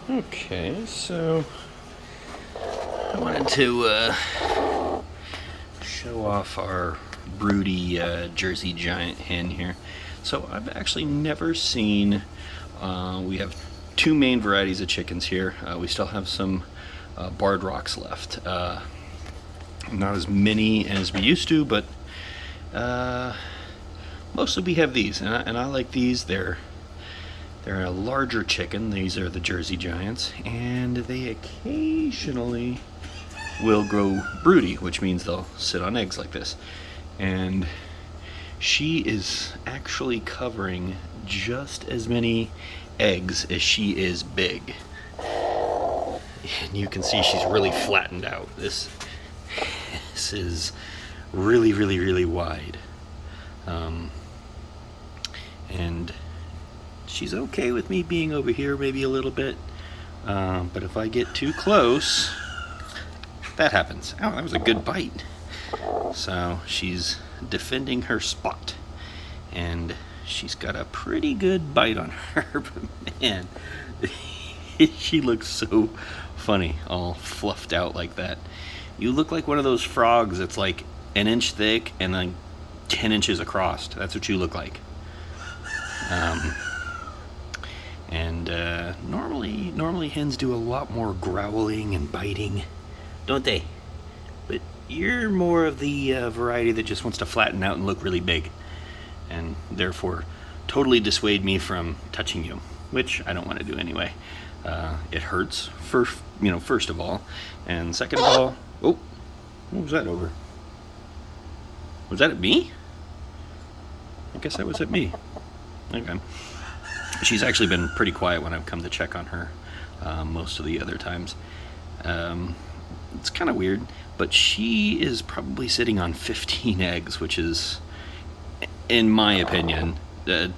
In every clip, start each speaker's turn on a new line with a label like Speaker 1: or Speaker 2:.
Speaker 1: Okay, so I wanted to show off our Broody Jersey Giant hen here. So I've actually never seen, we have two main varieties of chickens here. We still have some barred rocks left. Not as many as we used to, but mostly we have these, and I like these. They're a larger chicken. These are the Jersey Giants, and they occasionally will grow broody, which means they'll sit on eggs like this. And she is actually covering just as many eggs as she is big. And you can see she's really flattened out. This is really, really, really wide. And she's okay with me being over here maybe a little bit, but if I get too close, that happens. Oh, that was a good bite. So she's defending her spot, and she's got a pretty good bite on her, but man, she looks so funny, all fluffed out like that. You look like one of those frogs that's like an inch thick and like 10 inches across. That's what you look like. Normally hens do a lot more growling and biting, don't they? But you're more of the variety that just wants to flatten out and look really big, and therefore totally dissuade me from touching you, which I don't want to do anyway. It hurts first of all, and second of all, oh, what was that over? Was that at me? I guess that was at me. Okay. She's actually been pretty quiet when I've come to check on her most of the other times. It's kind of weird, but she is probably sitting on 15 eggs, which is, in my opinion,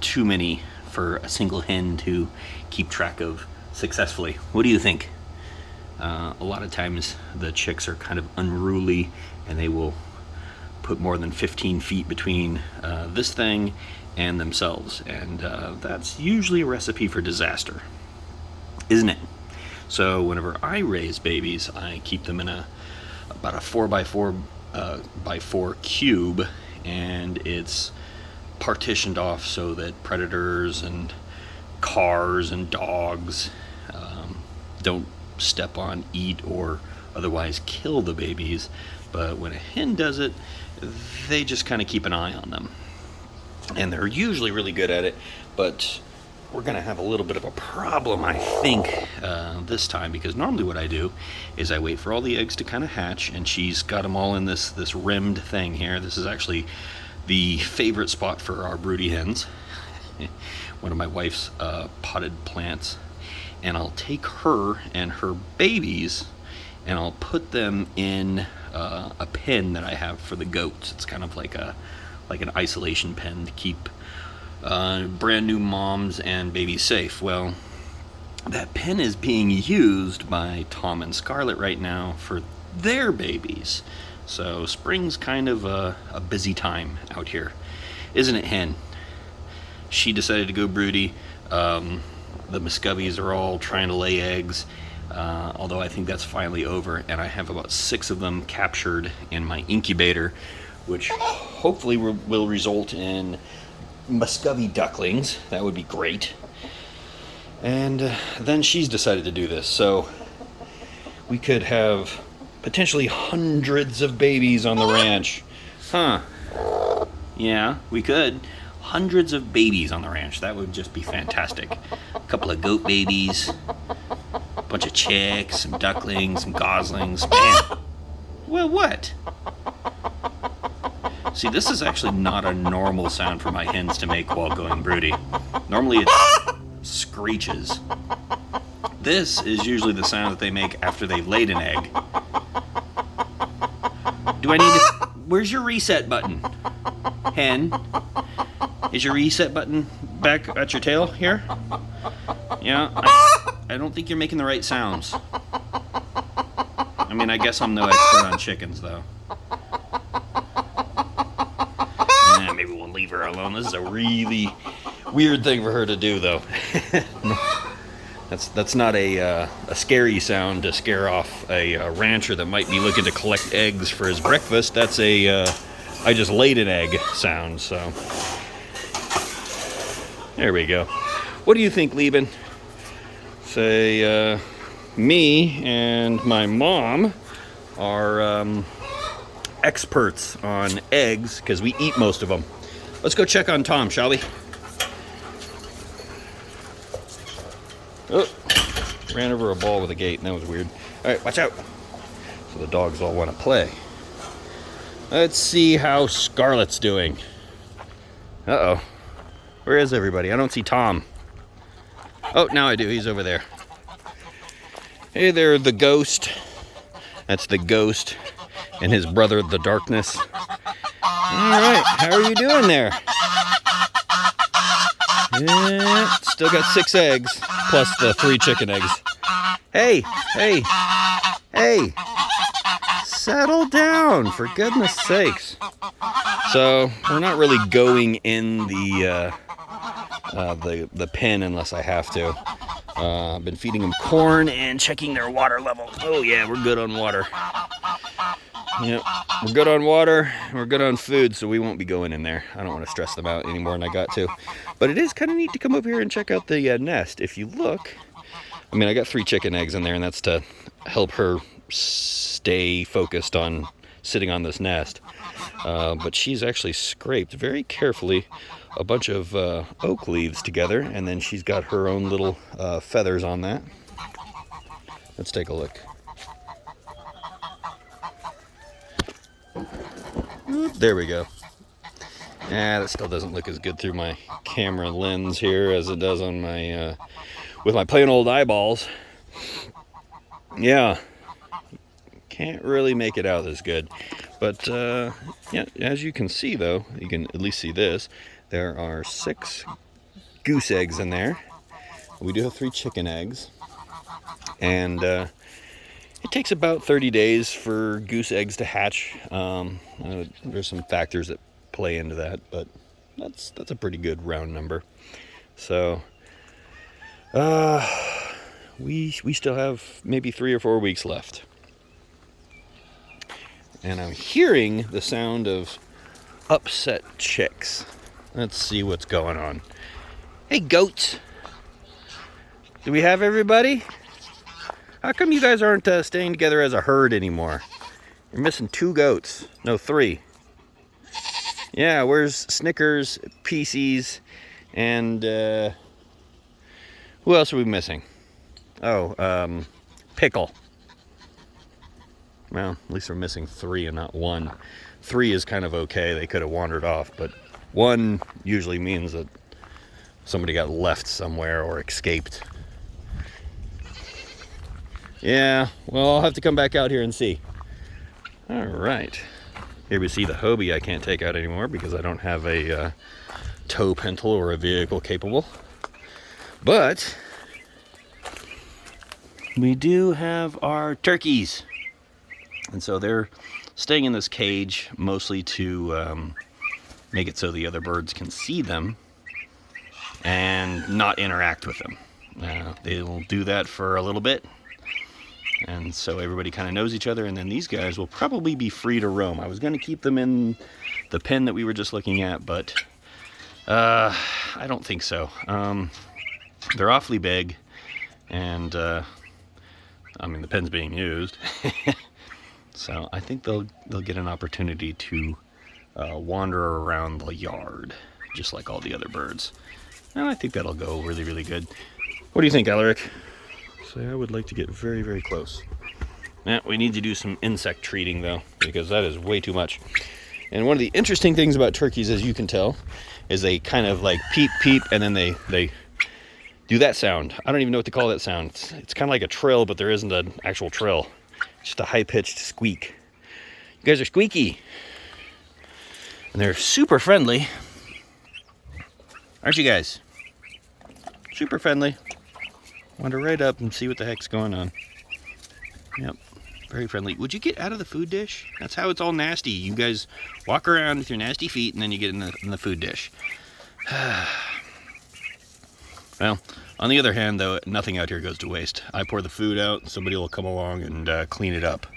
Speaker 1: too many for a single hen to keep track of successfully. What do you think? A lot of times the chicks are kind of unruly, and they will put more than 15 feet between this thing and themselves, and that's usually a recipe for disaster, isn't it? So whenever I raise babies, I keep them in about a 4x4 cube, and it's partitioned off so that predators and cars and dogs don't step on, eat, or otherwise kill the babies. But when a hen does it, they just kind of keep an eye on them, and they're usually really good at it. But we're going to have a little bit of a problem, I think, this time, because normally what I do is I wait for all the eggs to kind of hatch, and she's got them all in this rimmed thing here. This is actually the favorite spot for our broody hens, one of my wife's potted plants. And I'll take her and her babies, and I'll put them in a pen that I have for the goats. It's kind of like an isolation pen to keep brand new moms and babies safe. Well, that pen is being used by Tom and Scarlett right now for their babies. So spring's kind of a busy time out here, isn't it, hen? She decided to go broody. The Muscovies are all trying to lay eggs, although I think that's finally over, and I have about 6 of them captured in my incubator, which hopefully will result in Muscovy ducklings. That would be great. And then she's decided to do this, so we could have potentially hundreds of babies on the ranch. Huh. Yeah, we could. Hundreds of babies on the ranch. That would just be fantastic. A couple of goat babies, a bunch of chicks, some ducklings, some goslings. Man. Well, what? See, this is actually not a normal sound for my hens to make while going broody. Normally it's screeches. This is usually the sound that they make after they've laid an egg. Do I need to... Where's your reset button, hen? Is your reset button back at your tail here? Yeah, I don't think you're making the right sounds. I mean, I guess I'm no expert on chickens, though. Maybe we'll leave her alone. This is a really weird thing for her to do, though. That's not a scary sound to scare off a rancher that might be looking to collect eggs for his breakfast. That's a I just laid an egg sound. So there we go. What do you think, Lieben? Say me and my mom are experts on eggs because we eat most of them. Let's go check on Tom, shall we? Oh, ran over a ball with a gate, and that was weird. All right, watch out. So the dogs all want to play. Let's see how Scarlett's doing. Uh-oh. Where is everybody? I don't see Tom. Oh, now I do. He's over there. Hey there, the ghost. That's the ghost and his brother, the darkness. All right, how are you doing there? Yeah, still got 6 eggs, plus the 3 chicken eggs. Hey, hey, hey, settle down, for goodness sakes. So, we're not really going in the pen unless I have to. I've been feeding them corn and checking their water level. Oh yeah, we're good on water. Yep, we're good on water, we're good on food, so we won't be going in there. I don't want to stress them out any more than I got to. But it is kind of neat to come over here and check out the nest. If you look, I mean, I got 3 chicken eggs in there, and that's to help her stay focused on sitting on this nest. But she's actually scraped very carefully a bunch of oak leaves together, and then she's got her own little feathers on that. Let's take a look. There we go. That still doesn't look as good through my camera lens here as it does on my with my plain old eyeballs. Yeah, can't really make it out as good. But yeah, as you can see though, you can at least see this. There are 6 goose eggs in there. We do have 3 chicken eggs, and it takes about 30 days for goose eggs to hatch. There's some factors that play into that, but that's a pretty good round number. So we still have maybe 3 or 4 weeks left. And I'm hearing the sound of upset chicks. Let's see what's going on. Hey, goats. Do we have everybody? How come you guys aren't staying together as a herd anymore? You're missing 2 goats. No, 3. Yeah, where's Snickers, PCs, and who else are we missing? Oh, Pickle. Well, at least we're missing 3 and not 1. 3 is kind of okay. They could have wandered off, but 1 usually means that somebody got left somewhere or escaped. Yeah, well, I'll have to come back out here and see. All right. Here we see the Hobie I can't take out anymore because I don't have a tow pintle or a vehicle capable. But we do have our turkeys. And so they're staying in this cage mostly to make it so the other birds can see them and not interact with them. They'll do that for a little bit, and so everybody kind of knows each other, and then these guys will probably be free to roam. I was going to keep them in the pen that we were just looking at, but I don't think so. They're awfully big, and I mean, the pen's being used. So I think they'll get an opportunity to wander around the yard, just like all the other birds. And I think that'll go really, really good. What do you think, Alaric? So I would like to get very, very close. Now, we need to do some insect treating, though, because that is way too much. And one of the interesting things about turkeys, as you can tell, is they kind of like peep, peep, and then they do that sound. I don't even know what to call that sound. It's kind of like a trill, but there isn't an actual trill. It's just a high-pitched squeak. You guys are squeaky. And they're super friendly. Aren't you guys? Super friendly. Wander right up and see what the heck's going on. Yep, very friendly. Would you get out of the food dish? That's how it's all nasty. You guys walk around with your nasty feet and then you get in the food dish. Well, On the other hand, though, nothing out here goes to waste. I pour the food out, somebody will come along and clean it up.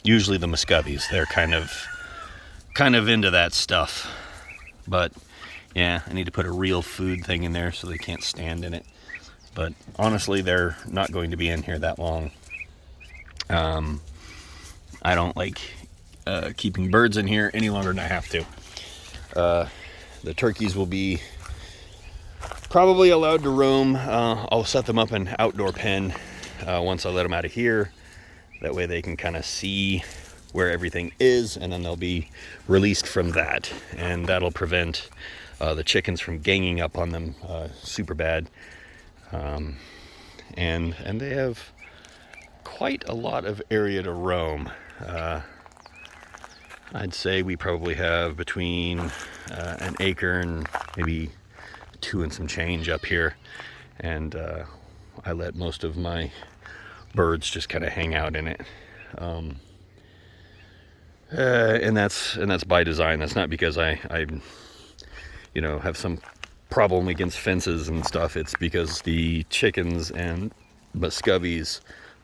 Speaker 1: Usually the muscovies, they're kind of into that stuff. But yeah, I need to put a real food thing in there so they can't stand in it. But honestly, they're not going to be in here that long. I don't like keeping birds in here any longer than I have to. The turkeys will be probably allowed to roam. I'll set them up an outdoor pen once I let them out of here. That way they can kind of see where everything is, and then they'll be released from that. And that'll prevent the chickens from ganging up on them super bad. And they have quite a lot of area to roam. I'd say we probably have between an acre and maybe 2 and some change up here, and I let most of my birds just kind of hang out in it, and that's by design. That's not because I have some problem against fences and stuff. It's because the chickens and muscovies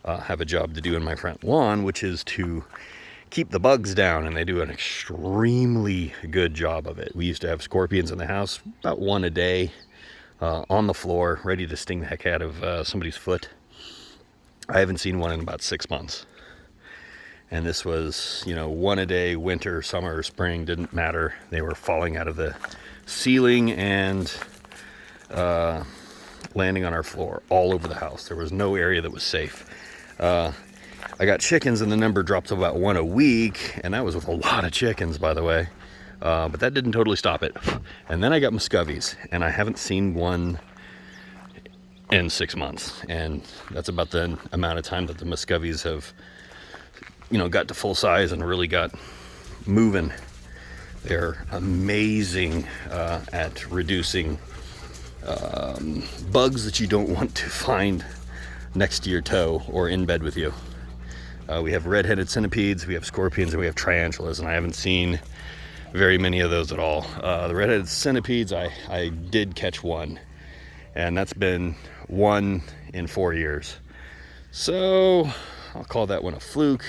Speaker 1: have a job to do in my front lawn, which is to keep the bugs down, and they do an extremely good job of it. We used to have scorpions in the house, about 1 a day, on the floor, ready to sting the heck out of somebody's foot. I haven't seen one in about 6 months. And this was, 1 a day, winter, summer, spring, didn't matter. They were falling out of the ceiling and landing on our floor all over the house. There was no area that was safe. I got chickens, and the number dropped to about 1 a week, and that was with a lot of chickens, by the way. But that didn't totally stop it. And then I got muscovies, and I haven't seen one in 6 months. And that's about the amount of time that the muscovies have, got to full size and really got moving. They're amazing at reducing bugs that you don't want to find next to your toe or in bed with you. We have red-headed centipedes, we have scorpions, and we have tarantulas, and I haven't seen very many of those at all. The red-headed centipedes, I did catch one, and that's been 1 in 4 years. So I'll call that one a fluke,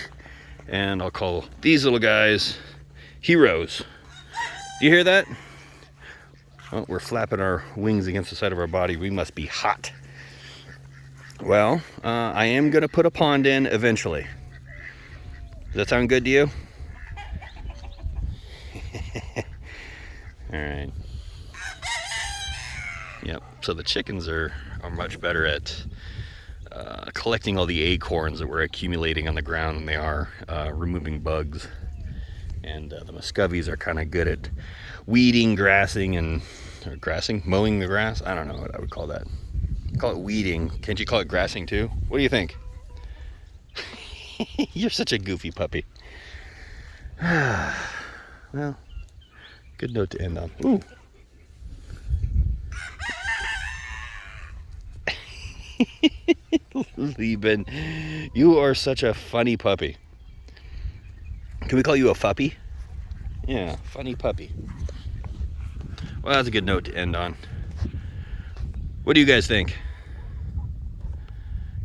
Speaker 1: and I'll call these little guys heroes. Do you hear that? Oh, we're flapping our wings against the side of our body. We must be hot. Well, I am going to put a pond in eventually. Does that sound good to you? All right. Yep. So the chickens are much better at collecting all the acorns that we're accumulating on the ground than they are removing bugs. And the muscovies are kind of good at weeding, mowing the grass. I don't know what I would call that. Call it weeding. Can't you call it grassing too? What do you think? You're such a goofy puppy. Well, good note to end on. Ooh. Lieben, you are such a funny puppy. Can we call you a fuppy? Yeah, funny puppy. Well, that's a good note to end on. What do you guys think?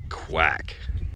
Speaker 1: Quack.